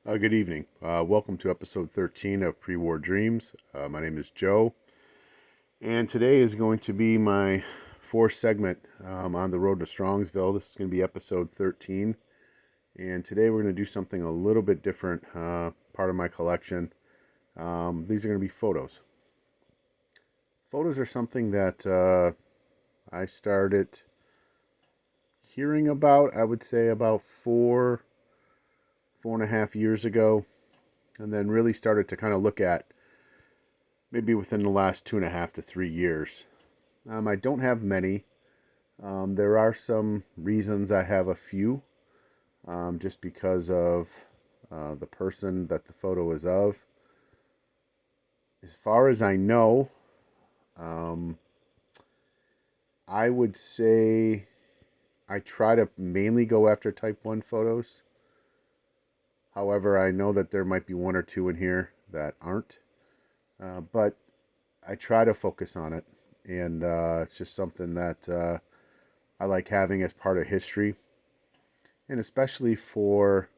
Good evening. Welcome to episode 13 of Pre-War Dreams. My name is Joe, and today is going to be my fourth segment on the road to Strongsville. This is going to be episode 13, and today we're going to do something a little bit different, part of my collection. These are going to be photos. Photos are something that I started hearing about, I would say about 4.5 years ago, and then really started to kind of look at maybe within the last 2.5 to 3 years. I don't have many. There are some reasons I have a few, just because of the person that the photo is of. As far as I know, um, I would say I try to mainly go after type 1 photos. However, I know that there might be one or two in here that aren't. But I try to focus on it, and it's just something that I like having as part of history, and especially for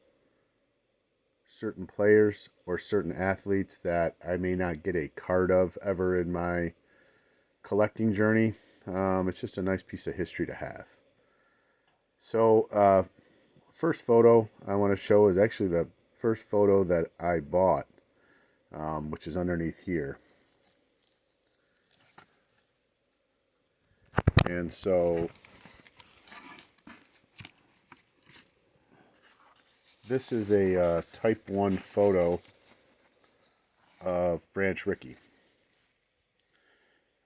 certain players or certain athletes that I may not get a card of ever in my collecting journey. It's just a nice piece of history to have. So, first photo I want to show is actually the first photo that I bought, which is underneath here. And so this is a Type 1 photo of Branch Rickey.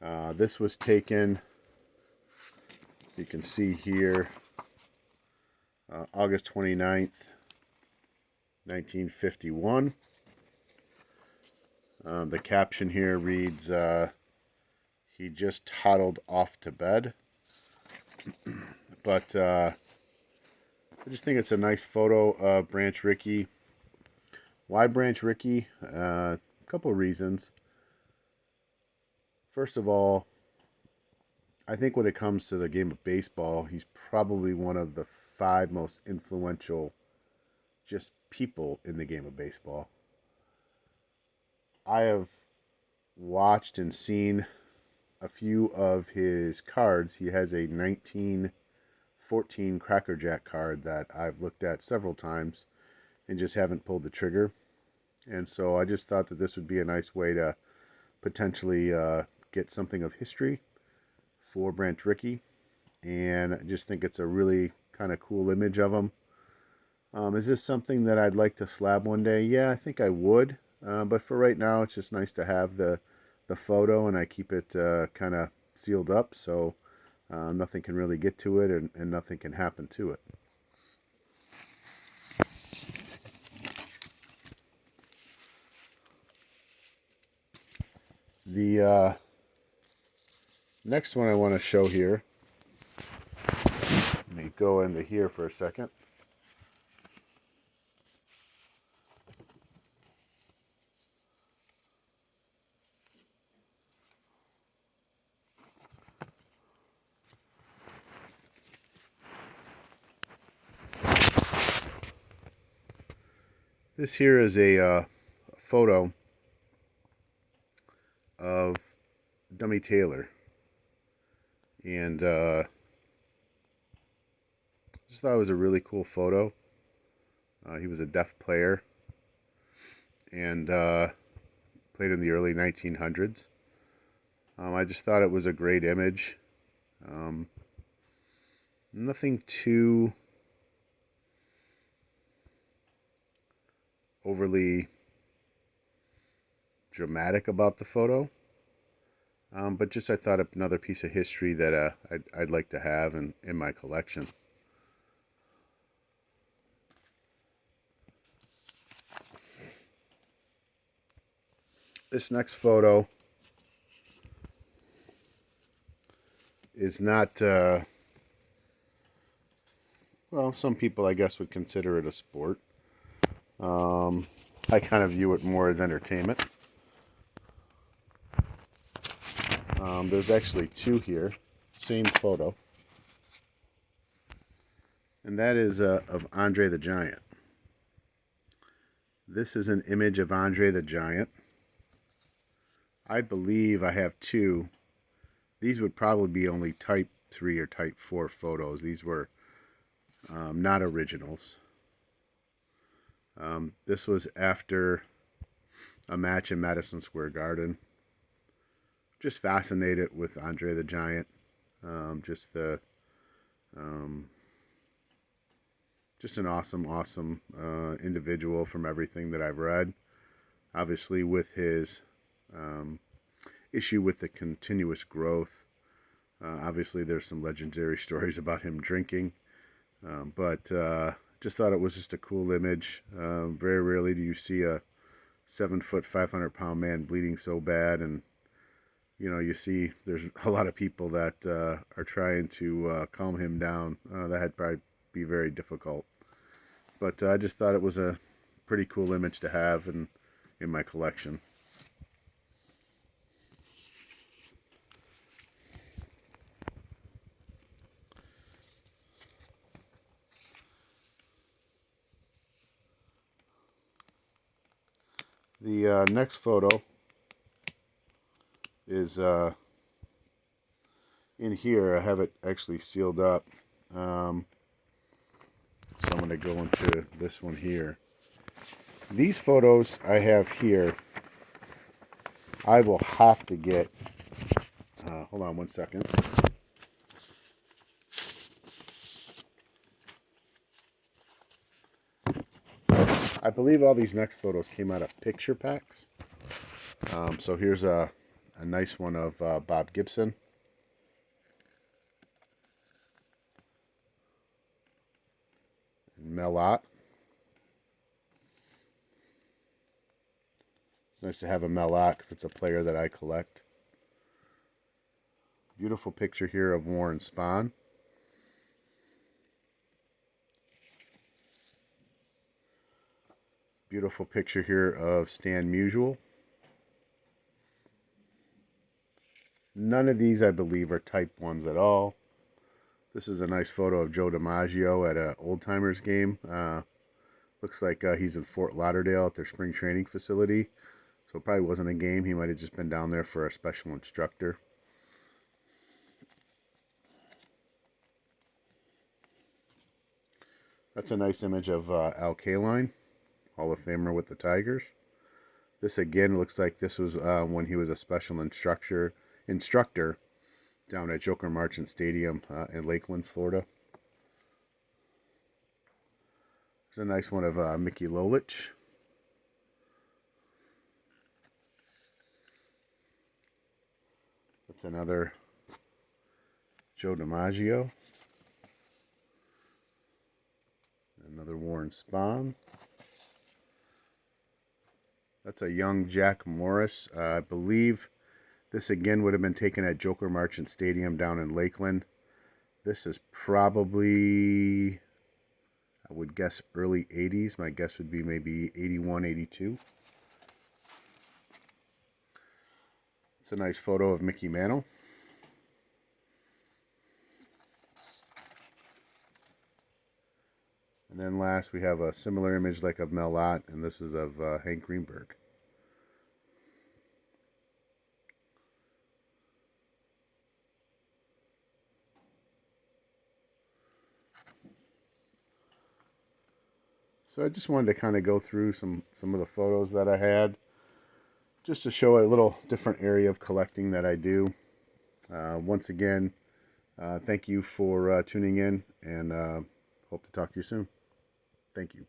This was taken, you can see here, August 29th, 1951. The caption here reads, he just toddled off to bed. But I just think it's a nice photo of Branch Rickey. Why Branch Rickey? A couple of reasons. First of all, I think when it comes to the game of baseball, he's probably one of the 5 most influential just people in the game of baseball. I have watched and seen a few of his cards. He has a 1914 Cracker Jack card that I've looked at several times and just haven't pulled the trigger. And so I just thought that this would be a nice way to potentially get something of history for Branch Rickey. And I just think it's a really kind of cool image of him. Is this something that I'd like to slab one day? Yeah, I think I would. But for right now, it's just nice to have the photo, and I keep it kind of sealed up, so nothing can really get to it, and nothing can happen to it. The next one I want to show here, let me go into here for a second. This here is a photo of Dummy Taylor, and just thought it was a really cool photo. He was a deaf player, and played in the early 1900s. I just thought it was a great image. Um, Nothing too overly dramatic about the photo, but just I thought another piece of history that I'd like to have in my collection. This next photo is not, well, some people I guess would consider it a sport. I kind of view it more as entertainment. There's actually two here, same photo, and that is of Andre the Giant. This is an image of Andre the Giant. I believe I have two. These would probably be only type 3 or type 4 photos. These were not originals. This was after a match in Madison Square Garden. Just fascinated with Andre the Giant. Just the just an awesome individual from everything that I've read. Obviously, with his issue with the continuous growth. Obviously, there's some legendary stories about him drinking, but just thought it was just a cool image. Very rarely do you see a 7-foot, 500-pound man bleeding so bad, and you see there's a lot of people that are trying to calm him down. That had probably be very difficult, but I just thought it was a pretty cool image to have in my collection. The next photo is in here. I have it actually sealed up. So I'm going to go into this one here. These photos I have here, I will have to get. Hold on one second. I believe all these next photos came out of picture packs. So here's a nice one of Bob Gibson. Mel Ott. It's nice to have a Mel Ott because it's a player that I collect. Beautiful picture here of Warren Spahn. Beautiful picture here of Stan Musial. None of these, I believe, are type 1s at all. This is a nice photo of Joe DiMaggio at an Old Timers game. Looks like he's in Fort Lauderdale at their spring training facility. So it probably wasn't a game. He might have just been down there for a special instructor. That's a nice image of Al Kaline, Hall of Famer with the Tigers. This again looks like this was when he was a special instructor down at Joker Marchant Stadium in Lakeland, Florida. There's a nice one of Mickey Lolich. That's another Joe DiMaggio. Another Warren Spahn. That's a young Jack Morris. I believe this again would have been taken at Joker Marchant Stadium down in Lakeland. This is probably, I would guess, early 80s. My guess would be maybe 81, 82. It's a nice photo of Mickey Mantle. And then last we have a similar image like of Mel Ott, and this is of Hank Greenberg. So I just wanted to kind of go through some of the photos that I had, just to show a little different area of collecting that I do. Once again, thank you for tuning in, and hope to talk to you soon. Thank you.